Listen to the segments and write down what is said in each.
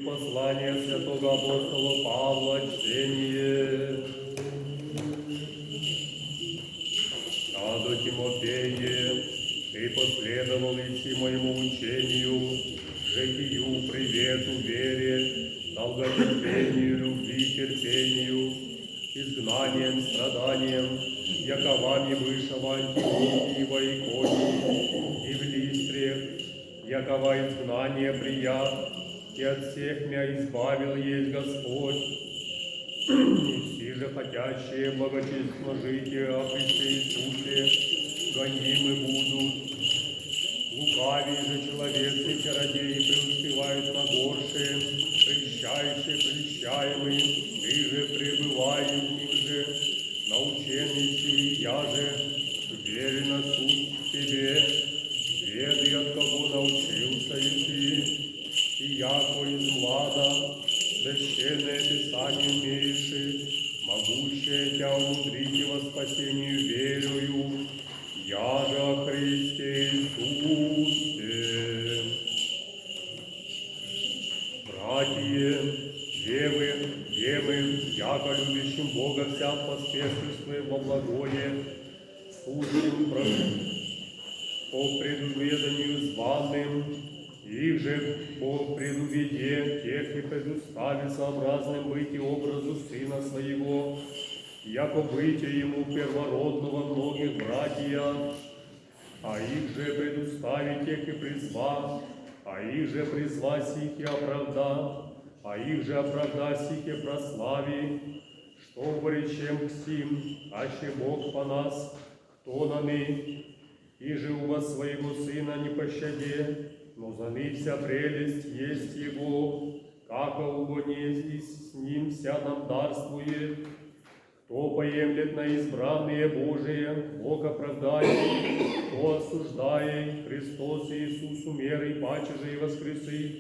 Послание святого апостола Павла, чтение. А до Тимофея, ты последовал идти моему учению, житию, привету, вере, долготерпению, любви, терпению, изгнанием, страданием, яковами выше в Антиохии, в Иконии и в Листре, якова изгнание прият, и от всех меня избавил есть Господь. И все же хотящие благочестно жить о Христе Иисусе гонимы будут. Лукавый же человек и чародеи преуспевают на горшие, прельщаемый, ты же пребывай в ним же, наученный я же, верено суть тебе, веды от кого научился идти. И яко из млада, священное Писание умеешь, могущее тебя умудрить во спасению верою, я же о Христе Иисусе. Братья, девы, яко любящим Бога вся поспешествует во благое, служим по предуведанию званым, их же по предуведе тех и предустави сообразным быть и образу Сына Своего, яко бытие Ему первородного многих братья, а их же предустави тех и призва, а их же призва сих и оправда, а их же оправда сих и прослави, что поречем к сим, аще Бог по нас, кто наны, и же у вас своего Сына не пощаде, но за ны вся прелесть есть Его, как угоне и с Ним вся нам дарствует. Кто поемлет на избранные Божие, Бог оправдает, кто осуждает, Христос Иисус умер и паче же и воскресы,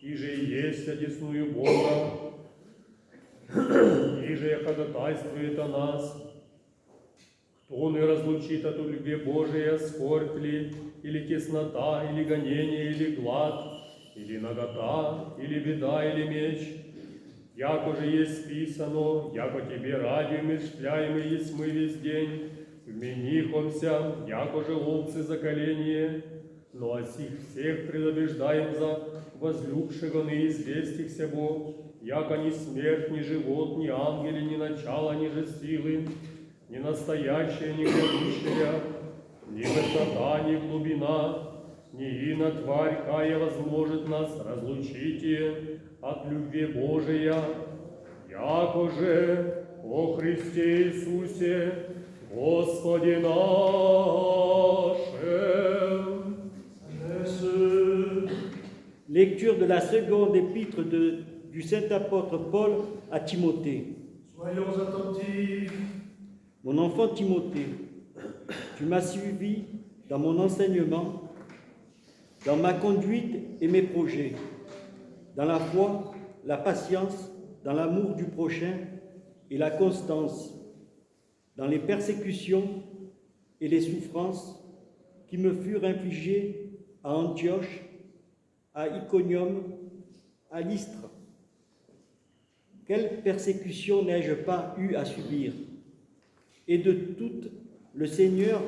и же есть одесную Бога, и же ходатайствует о нас. Кто не разлучит от любви Божия, скорбь ли, или теснота, или гонение, или глад, или нагота, или беда, или меч? Яко же есть списано, яко тебе ради умерщвляемы есть мы весь день, вменихомся, яко же овцы заколение, но о сих всех предобеждаем за возлюбшего неизвестих сего, яко ни смерть, ни живот, ни ангели, ни начало, ни же силы, ни настоящее, ни грядущее, ни высота, ни глубина, ни ина тварь, кая возможет нас разлучите от любви Божия, яко же о Христе Иисусе, Господе нашем. Lecture de la seconde épître du saint apôtre Paul à Timothée. Soyons attentifs. Mon enfant Timothée, tu m'as suivi dans mon enseignement, dans ma conduite et mes projets, dans la foi, la patience, dans l'amour du prochain et la constance, dans les persécutions et les souffrances qui me furent infligées à Antioche, à Iconium, à Lystre. Quelle persécution n'ai-je pas eu à subir? Et de toutes, le Seigneur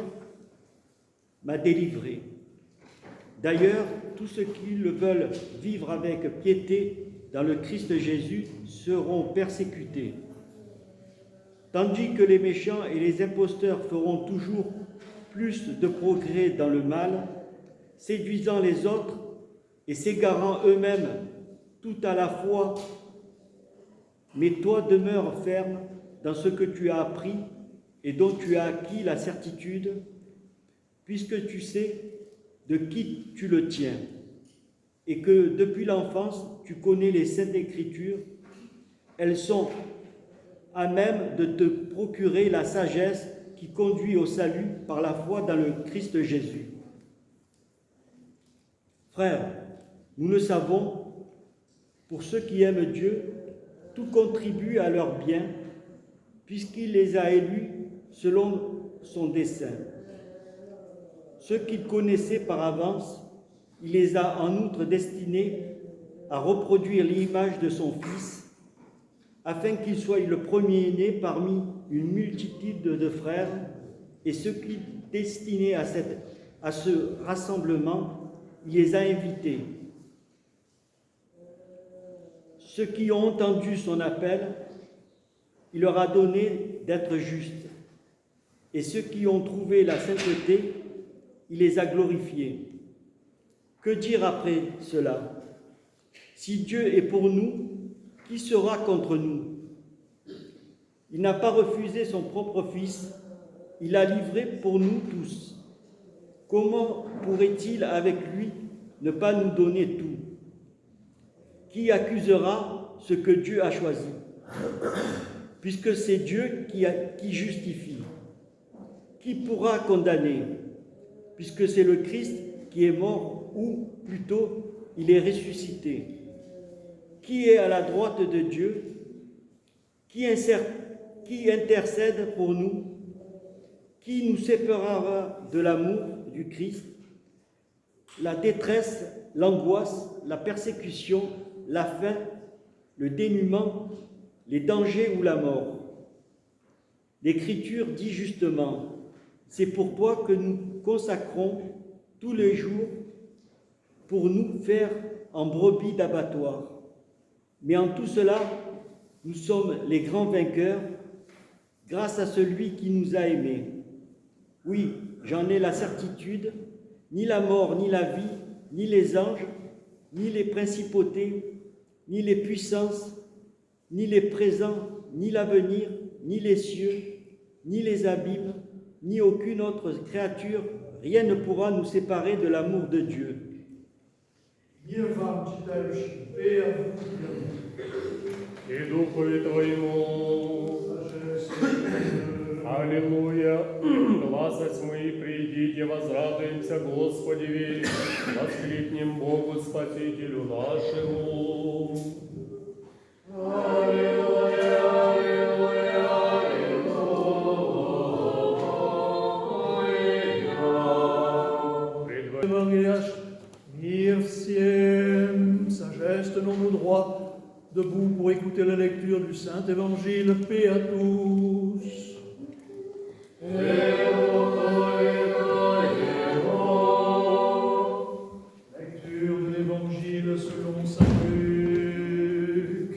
m'a délivré. D'ailleurs, tous ceux qui le veulent vivre avec piété dans le Christ Jésus seront persécutés. Tandis que les méchants et les imposteurs feront toujours plus de progrès dans le mal, séduisant les autres et s'égarant eux-mêmes tout à la fois. Mais toi demeure ferme dans ce que tu as appris et dont tu as acquis la certitude, puisque tu sais de qui tu le tiens, et que depuis l'enfance tu connais les saintes Écritures. Elles sont à même de te procurer la sagesse qui conduit au salut par la foi dans le Christ Jésus. Frères, nous le savons, pour ceux qui aiment Dieu, tout contribue à leur bien, puisqu'il les a élus selon son dessein. Ceux qu'il connaissait par avance, il les a en outre destinés à reproduire l'image de son Fils, afin qu'il soit le premier-né parmi une multitude de frères, et ceux qui, destinés à ce rassemblement, il les a invités. Ceux qui ont entendu son appel, il leur a donné d'être justes. Et ceux qui ont trouvé la sainteté, il les a glorifiés. Que dire après cela? Si Dieu est pour nous, qui sera contre nous? Il n'a pas refusé son propre Fils, il l'a livré pour nous tous. Comment pourrait-il avec lui ne pas nous donner tout? Qui accusera ce que Dieu a choisi? Puisque c'est Dieu qui justifie. Qui pourra condamner? Puisque c'est le Christ qui est mort, ou plutôt, il est ressuscité. Qui est à la droite de Dieu? Qui intercède pour nous? Qui nous séparera de l'amour du Christ? La détresse, l'angoisse, la persécution, la faim, le dénuement, les dangers ou la mort. L'Écriture dit justement, c'est pourquoi que nous consacrons tous les jours pour nous faire en brebis d'abattoir. Mais en tout cela, nous sommes les grands vainqueurs grâce à celui qui nous a aimés. Oui, j'en ai la certitude, ni la mort, ni la vie, ni les anges, ni les principautés, ni les puissances, ni les présents, ni l'avenir, ni les cieux, ni les abîmes, ni aucune autre créature, rien ne pourra nous séparer de l'amour de Dieu. Мир вам, читающим, и я И Духове Твоему. Аллилуйя! Гласа тьмы, придите, возрадуемся Господи, воскликнем Богу Спасителю нашему. Аллилуйя, аллилуйя, аллилуйя. Évangéliage, mire всем, sagesse, tenons-nous droit, debout pour écouter la lecture du Saint-Évangile, paix à tous. Lecture de l'Évangile selon saint Luc.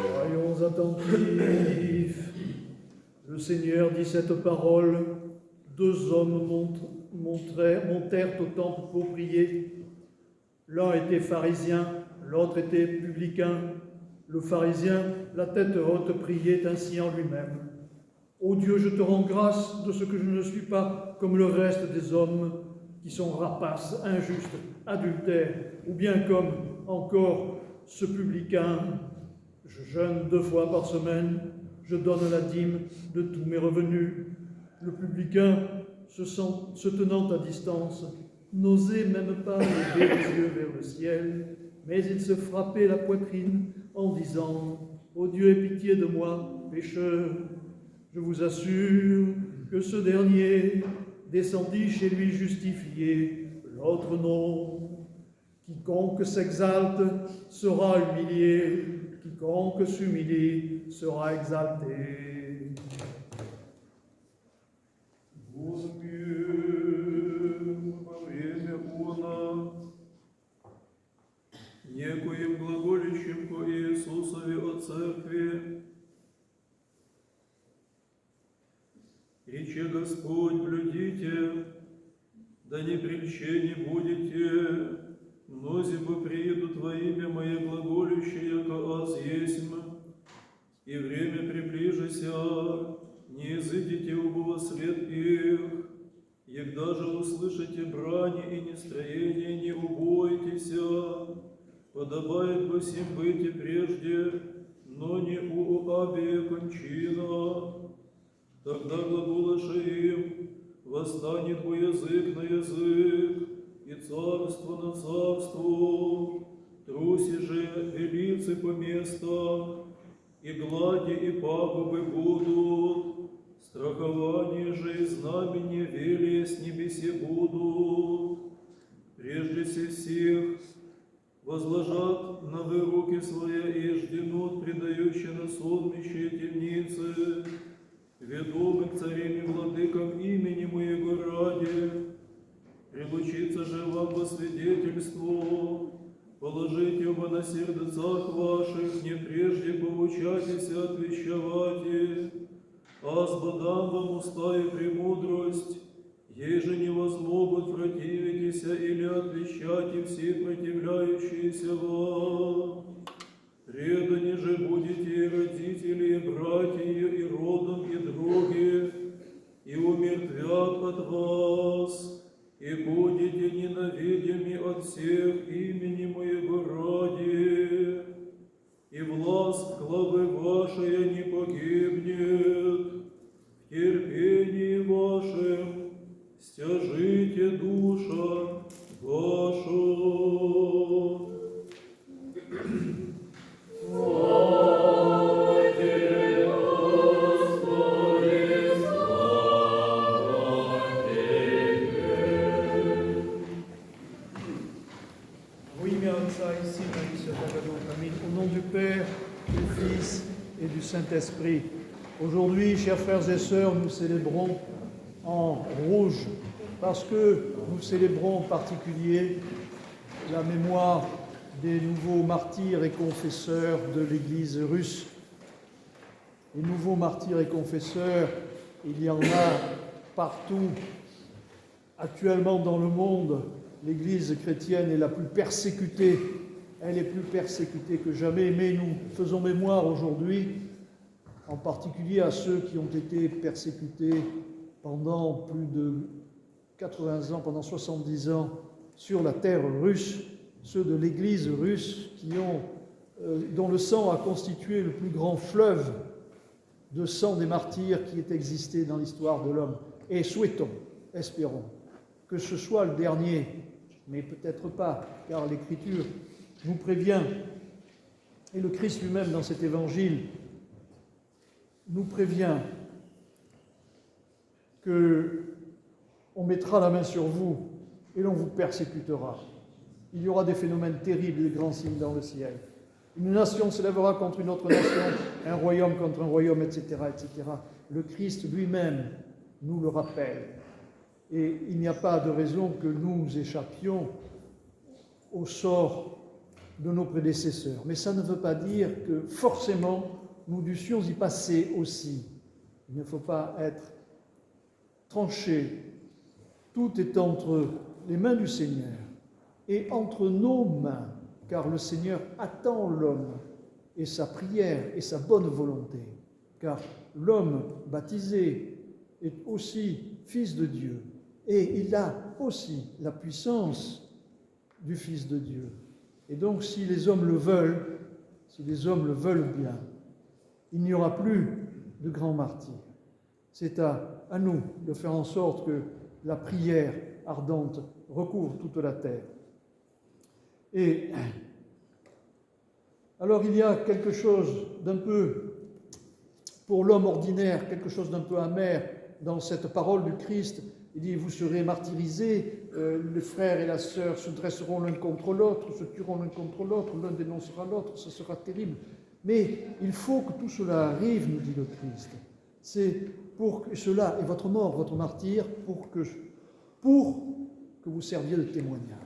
Soyons attentifs. Le Seigneur dit cette parole. Deux hommes montèrent au temple pour prier. L'un était pharisien, l'autre était publicain. Le pharisien, la tête haute, priait ainsi en lui-même. Ô Dieu, je te rends grâce de ce que je ne suis pas comme le reste des hommes qui sont rapaces, injustes, adultères, ou bien comme encore ce publicain. Je jeûne 2 fois par semaine, je donne la dîme de tous mes revenus. Le publicain, se tenant à distance, n'osait même pas lever les yeux vers le ciel, mais il se frappait la poitrine en disant « Ô Dieu, aie pitié de moi, pécheur !» Je vous assure que ce dernier descendit chez lui justifié, l'autre non. Quiconque s'exalte sera humilié, quiconque s'humilie sera exalté. Некоим глаголющим по Иисусове о церкви. Рече Господь, блюдите, да не прельщени будете, мнози бы приедут во имя Мое глаголющие, яко аз есмь, и время приближися, не изыдите убо во след их, егда же услышите брани и нестроение, не убойтеся, подобает бы сим быть и прежде, но не у Абия кончина. Тогда глаголоша им, восстанет бо язык на язык, и царство на царство, труси же велицы по местам, и глади, и пагубы будут, страхование же и знамение велие с небесе будут. Прежде всех возложат на вы руки свои и жденут, предающие на сонмище темницы, ведомы к царям и владыкам имени Моего ради. Прилучиться же вам во свидетельство, положите оба на сердцах ваших, не прежде поучайтесь отвещавати, азбо дам вам уста и премудрость, еже не возмогут противитеся или отвещать все противляющиеся вам. Предани же будете и родители, и братья, и родом, и други, и умертвят от вас, и будете ненавидимы от всех имени Моего ради, и власть главы вашей не погибнет. В терпении вашем стяжите душа вашу. Au nom du Père, du Fils et du Saint-Esprit. Aujourd'hui, chers frères et sœurs, nous célébrons en rouge parce que nous célébrons en particulier la mémoire des nouveaux martyrs et confesseurs de l'Église russe. Les nouveaux martyrs et confesseurs, il y en a partout. Actuellement dans le monde, l'Église chrétienne est la plus persécutée. Elle est plus persécutée que jamais, mais nous faisons mémoire aujourd'hui, en particulier à ceux qui ont été persécutés pendant plus de 80 ans, pendant 70 ans, sur la terre russe, ceux de l'Église russe dont le sang a constitué le plus grand fleuve de sang des martyrs qui ait existé dans l'histoire de l'homme. Et souhaitons, espérons, que ce soit le dernier, mais peut-être pas, car l'Écriture nous prévient, et le Christ lui-même dans cet évangile nous prévient qu'on mettra la main sur vous et l'on vous persécutera. Il y aura des phénomènes terribles, des grands signes dans le ciel. Une nation se lèvera contre une autre nation, un royaume contre un royaume, etc., etc. Le Christ lui-même nous le rappelle. Et il n'y a pas de raison que nous échappions au sort de nos prédécesseurs. Mais ça ne veut pas dire que forcément nous dussions y passer aussi. Il ne faut pas être tranché. Tout est entre les mains du Seigneur et entre nos mains, car le Seigneur attend l'homme et sa prière et sa bonne volonté, car l'homme baptisé est aussi fils de Dieu et il a aussi la puissance du Fils de Dieu. Et donc, si les hommes le veulent, si les hommes le veulent bien, il n'y aura plus de grands martyrs. C'est à nous de faire en sorte que la prière ardente recouvre toute la terre. Et alors, il y a quelque chose d'un peu, pour l'homme ordinaire, quelque chose d'un peu amer dans cette parole du Christ. Il dit, vous serez martyrisés, le frère et la sœur se dresseront l'un contre l'autre, se tueront l'un contre l'autre, l'un dénoncera l'autre, ce sera terrible. Mais il faut que tout cela arrive, nous dit le Christ. C'est pour que cela, et votre mort, votre martyr, pour que vous serviez de témoignage.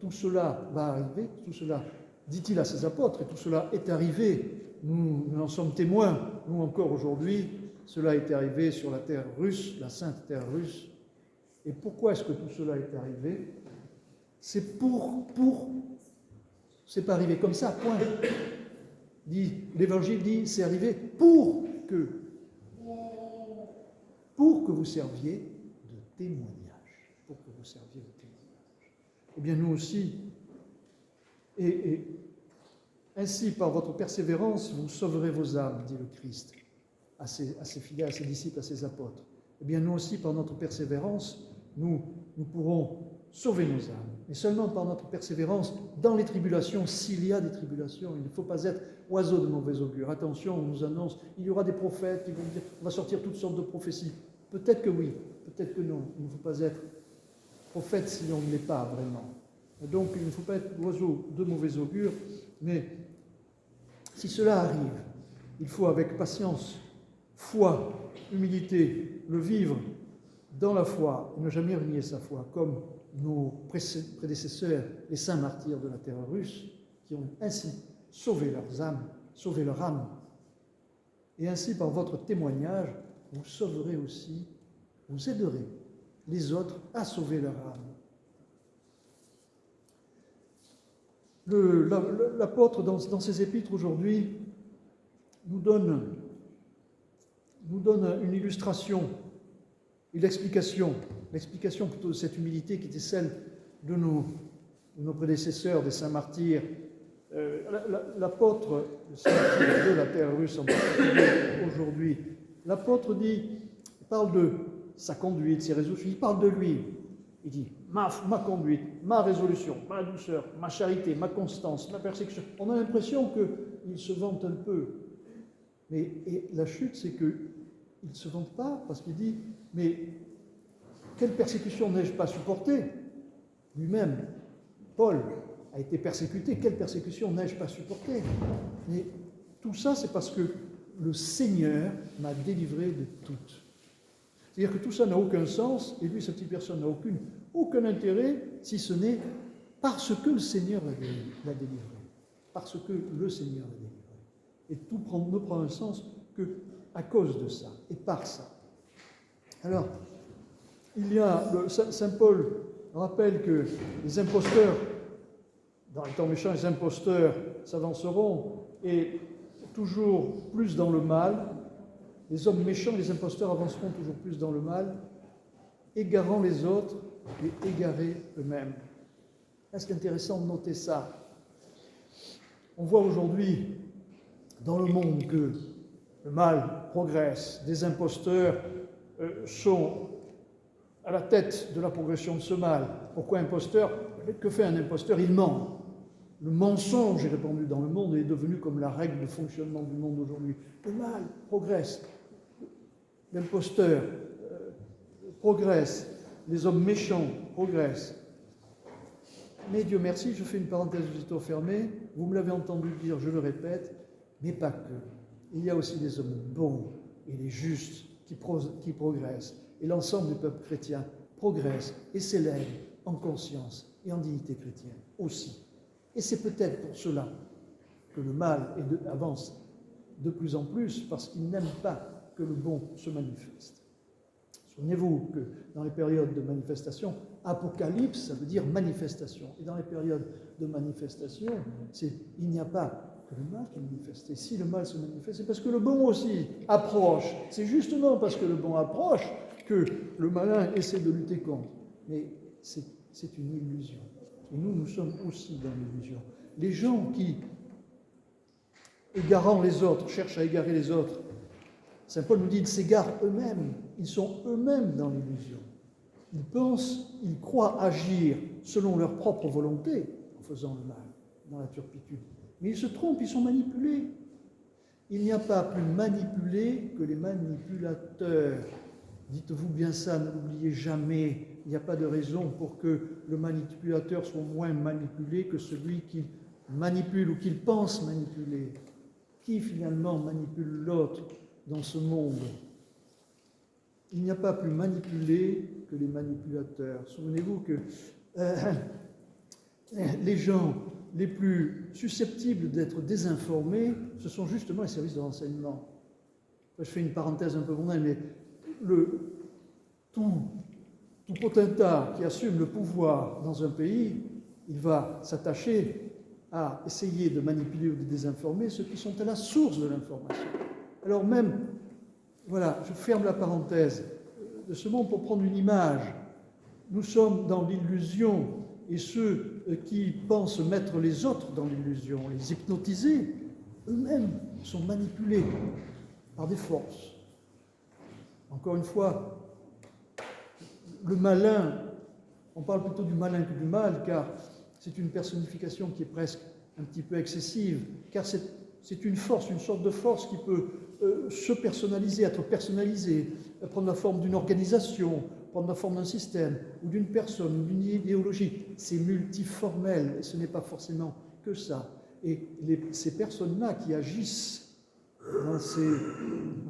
Tout cela va arriver, tout cela, dit-il à ses apôtres, et tout cela est arrivé. Nous en sommes témoins, nous encore aujourd'hui, cela est arrivé sur la terre russe, la sainte terre russe. Et pourquoi est-ce que tout cela est arrivé? C'est c'est pas arrivé comme ça, point. L'Évangile dit, c'est arrivé pour que vous serviez de témoignage. Pour que vous serviez de témoignage. Eh bien, nous aussi, et ainsi, par votre persévérance, vous sauverez vos âmes, dit le Christ à ses fidèles, à ses disciples, à ses apôtres. Eh bien, nous aussi, par notre persévérance, nous pourrons sauver nos âmes, mais seulement par notre persévérance dans les tribulations, s'il y a des tribulations. Il ne faut pas être oiseau de mauvais augure. Attention, on nous annonce, il y aura des prophètes qui vont dire, on va sortir toutes sortes de prophéties. Peut-être que oui, peut-être que non. Il ne faut pas être prophète si on ne l'est pas vraiment. Et donc, il ne faut pas être oiseau de mauvais augure, mais si cela arrive, il faut avec patience, foi, humilité, le vivre dans la foi, et ne jamais renier sa foi, comme nos prédécesseurs, les saints martyrs de la terre russe, qui ont ainsi sauvé leurs âmes, sauvé leur âme. Et ainsi, par votre témoignage, vous sauverez aussi, vous aiderez les autres à sauver leur âme. L'apôtre, dans ses épîtres aujourd'hui, nous donne une illustration et l'explication plutôt de cette humilité qui était celle de nos prédécesseurs, des saints martyrs. L'apôtre, de la terre russe en particulier aujourd'hui, l'apôtre parle de sa conduite, ses résolutions, il parle de lui. Il dit ma conduite, ma résolution, ma douceur, ma charité, ma constance, ma persécution. On a l'impression qu'il se vante un peu. Et la chute, c'est qu'il ne se vante pas parce qu'il dit mais quelle persécution n'ai-je pas supportée? Lui-même, Paul, a été persécuté. Quelle persécution n'ai-je pas supportée? Mais tout ça, c'est parce que le Seigneur m'a délivré de toutes. C'est-à-dire que tout ça n'a aucun sens, et lui, cette petite personne n'a aucun intérêt, si ce n'est parce que le Seigneur l'a délivré. Parce que le Seigneur l'a délivré. Et tout ne prend un sens qu'à cause de ça, et par ça. Alors, Saint Paul rappelle que les imposteurs, dans les temps méchants, les imposteurs s'avanceront, et toujours plus dans le mal. Les hommes méchants, les imposteurs avanceront toujours plus dans le mal, égarant les autres et égarés eux-mêmes. C'est intéressant de noter ça. On voit aujourd'hui dans le monde que le mal progresse, des imposteurs sont à la tête de la progression de ce mal. Pourquoi imposteur? Que fait un imposteur? Il ment. Le mensonge est répandu dans le monde et est devenu comme la règle de fonctionnement du monde aujourd'hui. Le mal progresse. L'imposteur progresse. Les hommes méchants progressent. Mais Dieu merci, je fais une parenthèse aussitôt fermée. Vous me l'avez entendu dire, je le répète, mais pas que. Il y a aussi des hommes bons et les justes qui progressent. Et l'ensemble du peuple chrétien progresse et s'élève en conscience et en dignité chrétienne aussi. Et c'est peut-être pour cela que le mal avance de plus en plus, parce qu'il n'aime pas que le bon se manifeste. Souvenez-vous que dans les périodes de manifestation, apocalypse, ça veut dire manifestation. Et dans les périodes de manifestation, il n'y a pas que le mal qui manifeste. Et si le mal se manifeste, c'est parce que le bon aussi approche. C'est justement parce que le bon approche que le malin essaie de lutter contre. Mais c'est une illusion. Et nous sommes aussi dans l'illusion. Les gens qui, égarant les autres, cherchent à égarer les autres, Saint Paul nous dit qu'ils s'égarent eux-mêmes. Ils sont eux-mêmes dans l'illusion. Ils pensent, ils croient agir selon leur propre volonté en faisant le mal, dans la turpitude. Mais ils se trompent, ils sont manipulés. Il n'y a pas plus manipulés que les manipulateurs. Dites-vous bien ça, ne l'oubliez jamais. Il n'y a pas de raison pour que le manipulateur soit moins manipulé que celui qui manipule ou qu'il pense manipuler. Qui finalement manipule l'autre dans ce monde? Il n'y a pas plus manipulé que les manipulateurs. Souvenez-vous que les gens les plus susceptibles d'être désinformés, ce sont justement les services de renseignement. Je fais une parenthèse un peu mondaine, mais tout potentat qui assume le pouvoir dans un pays, il va s'attacher à essayer de manipuler ou de désinformer ceux qui sont à la source de l'information. Alors même, voilà, je ferme la parenthèse de ce monde pour prendre une image. Nous sommes dans l'illusion, et ceux qui pensent mettre les autres dans l'illusion, les hypnotiser, eux-mêmes sont manipulés par des forces. Encore une fois, le malin On parle plutôt du malin que du mal, car c'est une personnification qui est presque un petit peu excessive, car c'est une force, une sorte de force qui peut se personnaliser, être personnalisée, prendre la forme d'une organisation, prendre la forme d'un système, ou d'une personne, ou d'une idéologie. C'est multiformel, et ce n'est pas forcément que ça. Et ces personnes-là qui agissent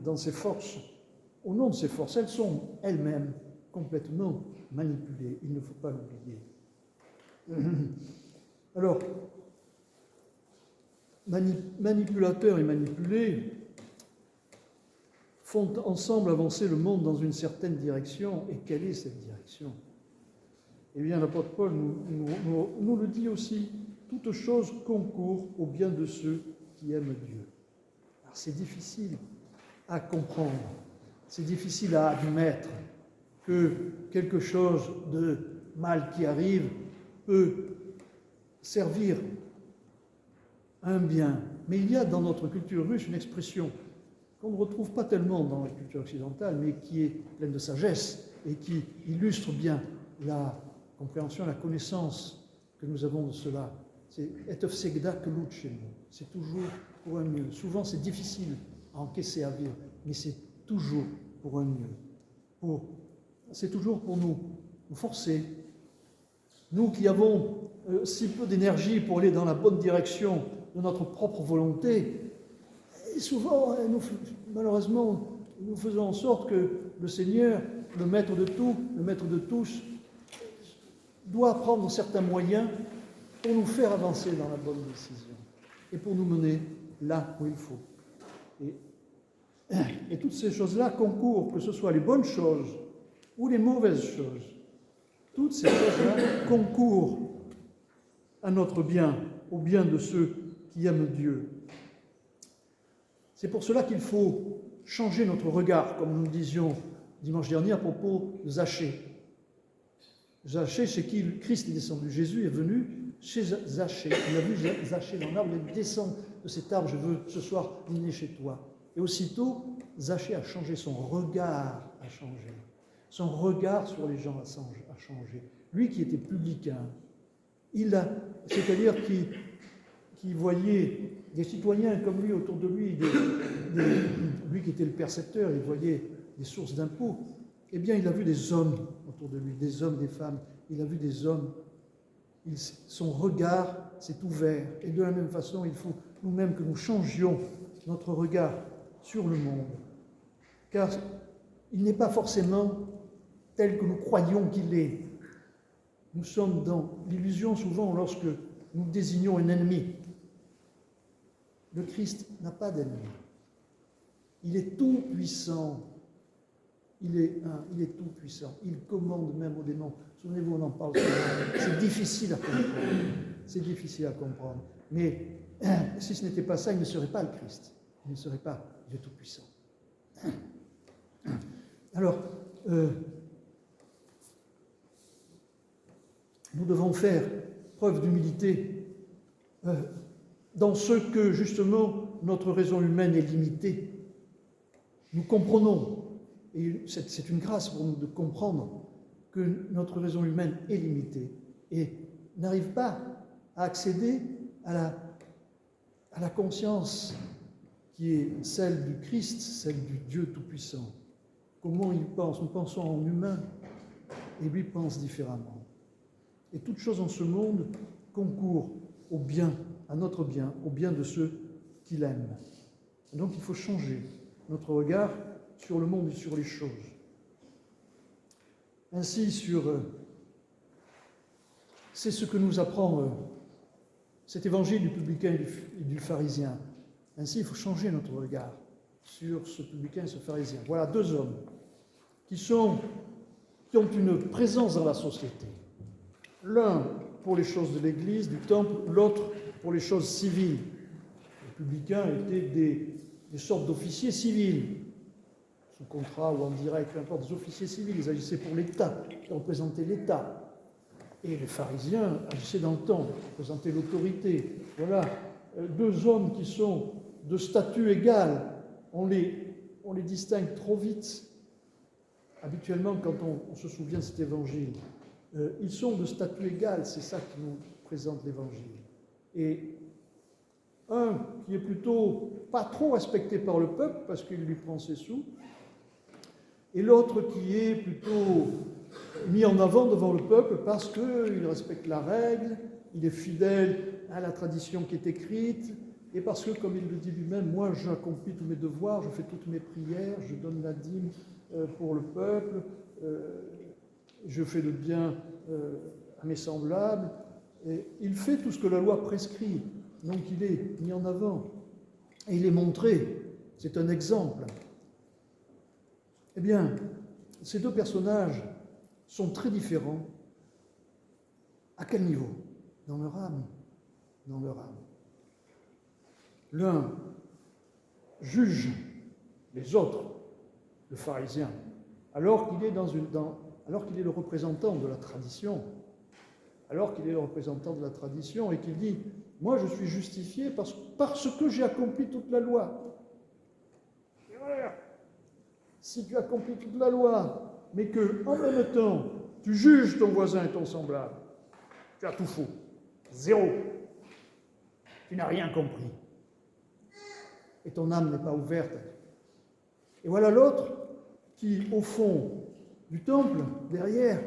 dans ces forces, au nom de ces forces, elles sont elles-mêmes complètement manipulées. Il ne faut pas l'oublier. Alors, manipulateurs et manipulés font ensemble avancer le monde dans une certaine direction. Et quelle est cette direction? Eh bien, l'apôtre Paul nous le dit aussi. Toute chose concourt au bien de ceux qui aiment Dieu. Alors, c'est difficile à comprendre, c'est difficile à admettre que quelque chose de mal qui arrive peut servir un bien. Mais il y a dans notre culture russe une expression qu'on ne retrouve pas tellement dans la culture occidentale, mais qui est pleine de sagesse et qui illustre bien la compréhension, la connaissance que nous avons de cela. C'est « et всегда к лучшему ». C'est toujours pour un mieux. Souvent, c'est difficile à encaisser, à vivre, mais c'est toujours pour un mieux. C'est toujours pour nous forcer. Nous qui avons si peu d'énergie pour aller dans la bonne direction de notre propre volonté, et souvent, malheureusement, nous faisons en sorte que le Seigneur, le maître de tout, le maître de tous, doit prendre certains moyens pour nous faire avancer dans la bonne décision et pour nous mener là où il faut. Et toutes ces choses-là concourent, que ce soit les bonnes choses ou les mauvaises choses. Toutes ces choses-là concourent à notre bien, au bien de ceux qui aiment Dieu. C'est pour cela qu'il faut changer notre regard, comme nous le disions dimanche dernier à propos de Zachée. Zachée, chez qui Christ est descendu. Jésus est venu chez Zachée. Il a vu Zachée dans l'arbre, il descend de cet arbre, je veux ce soir dîner chez toi. Et aussitôt, Zachée a changé, son regard a changé. Son regard sur les gens a changé. Lui qui était publicain, c'est-à-dire qui voyait des citoyens comme lui autour de lui, lui qui était le percepteur, il voyait des sources d'impôts, eh bien il a vu des hommes autour de lui, des hommes, des femmes, il a vu des hommes, son regard s'est ouvert, et de la même façon, il faut nous-mêmes que nous changions notre regard sur le monde, car il n'est pas forcément tel que nous croyons qu'il est. Nous sommes dans l'illusion souvent lorsque nous désignons un ennemi. Le Christ n'a pas d'ennemi. Il est tout puissant. Il est tout puissant. Il commande même aux démons. Souvenez-vous, on en parle souvent. C'est difficile à comprendre. C'est difficile à comprendre. Mais si ce n'était pas ça, il ne serait pas le Christ. Il ne serait pas Dieu tout puissant. Alors, nous devons faire preuve d'humilité dans ce que, justement, notre raison humaine est limitée. Nous comprenons, et c'est une grâce pour nous de comprendre que notre raison humaine est limitée et n'arrive pas à accéder à la conscience qui est celle du Christ, celle du Dieu Tout-Puissant. Comment il pense? Nous pensons en humain et lui pense différemment. Et toute chose en ce monde concourt au bien, à notre bien, au bien de ceux qui l'aiment. Donc il faut changer notre regard sur le monde et sur les choses. Ainsi, c'est ce que nous apprend cet évangile du publicain et du pharisien. Ainsi, il faut changer notre regard sur ce publicain et ce pharisien. Voilà deux hommes qui ont une présence dans la société. L'un pour les choses de l'Église, du temple, l'autre pour les choses civiles. Les publicains étaient des sortes d'officiers civils, sous contrat ou en direct, peu importe, des officiers civils, ils agissaient pour l'État, ils représentaient l'État. Et les pharisiens agissaient dans le temple, représentaient l'autorité. Voilà, deux hommes qui sont de statut égal, on les distingue trop vite. Habituellement, quand on se souvient de cet évangile, ils sont de statut égal, c'est ça qui nous présente l'Évangile. Et un qui est plutôt pas trop respecté par le peuple parce qu'il lui prend ses sous, et l'autre qui est plutôt mis en avant devant le peuple parce qu'il respecte la règle, il est fidèle à la tradition qui est écrite, et parce que, comme il le dit lui-même, moi j'accomplis tous mes devoirs, je fais toutes mes prières, je donne la dîme pour le peuple, je fais le bien à mes semblables, et il fait tout ce que la loi prescrit, donc il est mis en avant, et il est montré, c'est un exemple. Eh bien, ces deux personnages sont très différents. À quel niveau? Dans leur âme. Dans leur âme. L'un juge les autres, le pharisien, alors qu'il est, alors qu'il est le représentant de la tradition. Alors qu'il est le représentant de la tradition et qu'il dit « Moi, je suis justifié parce que j'ai accompli toute la loi. » Si tu accomplis toute la loi, mais que en même temps, tu juges ton voisin et ton semblable, tu as tout faux. Zéro. Tu n'as rien compris. Et ton âme n'est pas ouverte. Et voilà l'autre qui, au fond du temple, derrière,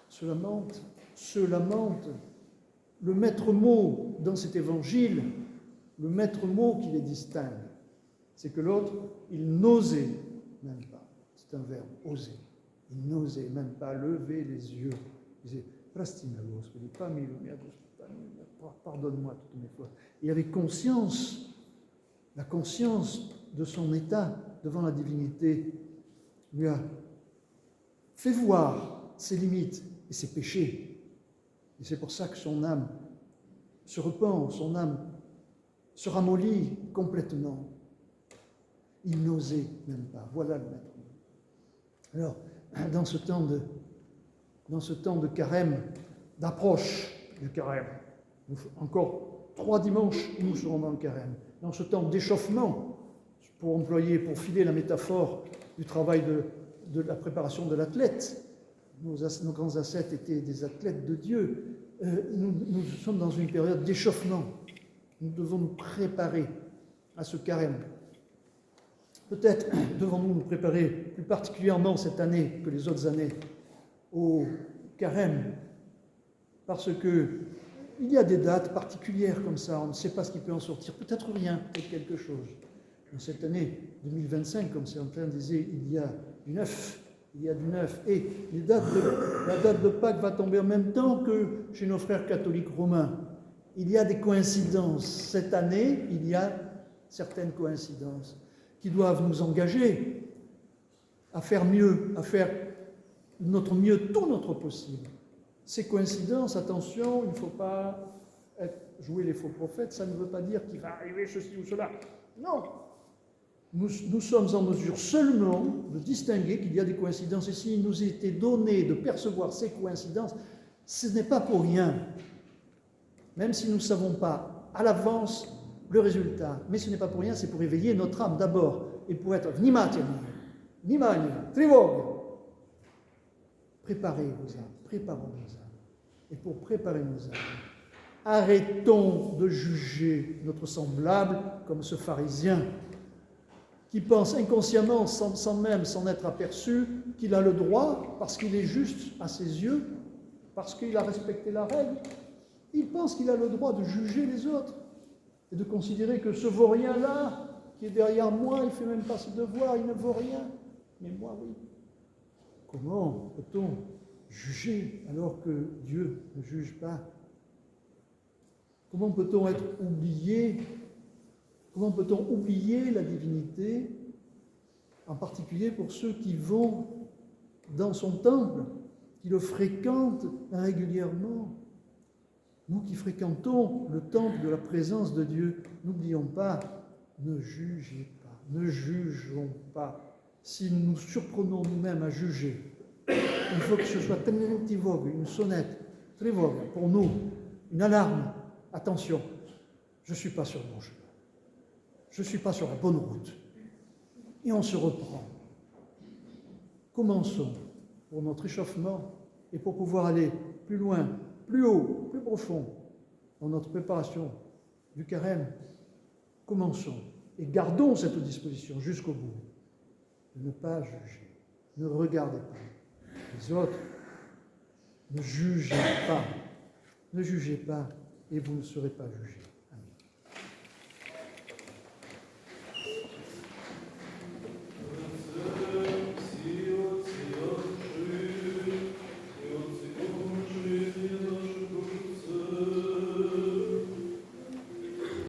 se lamente. Le maître mot dans cet évangile, le maître mot qui les distingue, c'est que l'autre, il n'osait même pas. C'est un verbe, oser. Il n'osait même pas lever les yeux. Il disait, pardonne-moi toutes mes fautes. Il avait conscience, la conscience de son état devant la divinité, lui a fait voir ses limites et ses péchés. Et c'est pour ça que son âme se repent, son âme se ramollit complètement. Il n'osait même pas. Voilà le maître. Alors, dans ce temps de carême, d'approche du carême, encore 3 dimanches, nous serons dans le carême. Dans ce temps d'échauffement, pour filer la métaphore du travail de la préparation de l'athlète, nos grands ascètes étaient des athlètes de Dieu. Nous sommes dans une période d'échauffement. Nous devons nous préparer à ce carême. Peut-être devons-nous nous préparer plus particulièrement cette année que les autres années au carême, parce que il y a des dates particulières comme ça, on ne sait pas ce qui peut en sortir, peut-être rien, peut-être quelque chose. Mais cette année 2025, comme certains disaient, il y a du neuf, et la date de Pâques va tomber en même temps que chez nos frères catholiques romains. Il y a des coïncidences. Cette année, il y a certaines coïncidences qui doivent nous engager à faire mieux, à faire notre mieux, tout notre possible. Ces coïncidences, attention, il ne faut pas jouer les faux prophètes, ça ne veut pas dire qu'il va arriver ceci ou cela. Non. Nous sommes en mesure seulement de distinguer qu'il y a des coïncidences. Et s'il nous était donné de percevoir ces coïncidences, ce n'est pas pour rien. Même si nous ne savons pas à l'avance le résultat. Mais ce n'est pas pour rien, c'est pour éveiller notre âme d'abord. Et pour être Nimani, Trivogue. Préparez vos âmes, préparons nos âmes. Et pour préparer nos âmes, arrêtons de juger notre semblable comme ce pharisien qui pense inconsciemment, sans même s'en être aperçu, qu'il a le droit, parce qu'il est juste à ses yeux, parce qu'il a respecté la règle, il pense qu'il a le droit de juger les autres et de considérer que ce vaurien-là, qui est derrière moi, il ne fait même pas ses devoirs, il ne vaut rien, mais moi, oui. Comment peut-on juger alors que Dieu ne juge pas? Comment peut-on être oublié? Comment peut-on oublier la divinité, en particulier pour ceux qui vont dans son temple, qui le fréquentent régulièrement? Nous qui fréquentons le temple de la présence de Dieu, n'oublions pas, ne jugez pas, ne jugeons pas. Si nous nous surprenons nous-mêmes à juger, il faut que ce soit une sonnette, trivogue pour nous, une alarme. Attention, je ne suis pas sur le bon chemin. Je ne suis pas sur la bonne route. Et on se reprend. Commençons pour notre échauffement Et pour pouvoir aller plus loin, plus haut, plus profond dans notre préparation du carême, commençons et gardons cette disposition jusqu'au bout. De ne pas juger. Ne regardez pas les autres. Ne jugez pas. Ne jugez pas et vous ne serez pas jugés.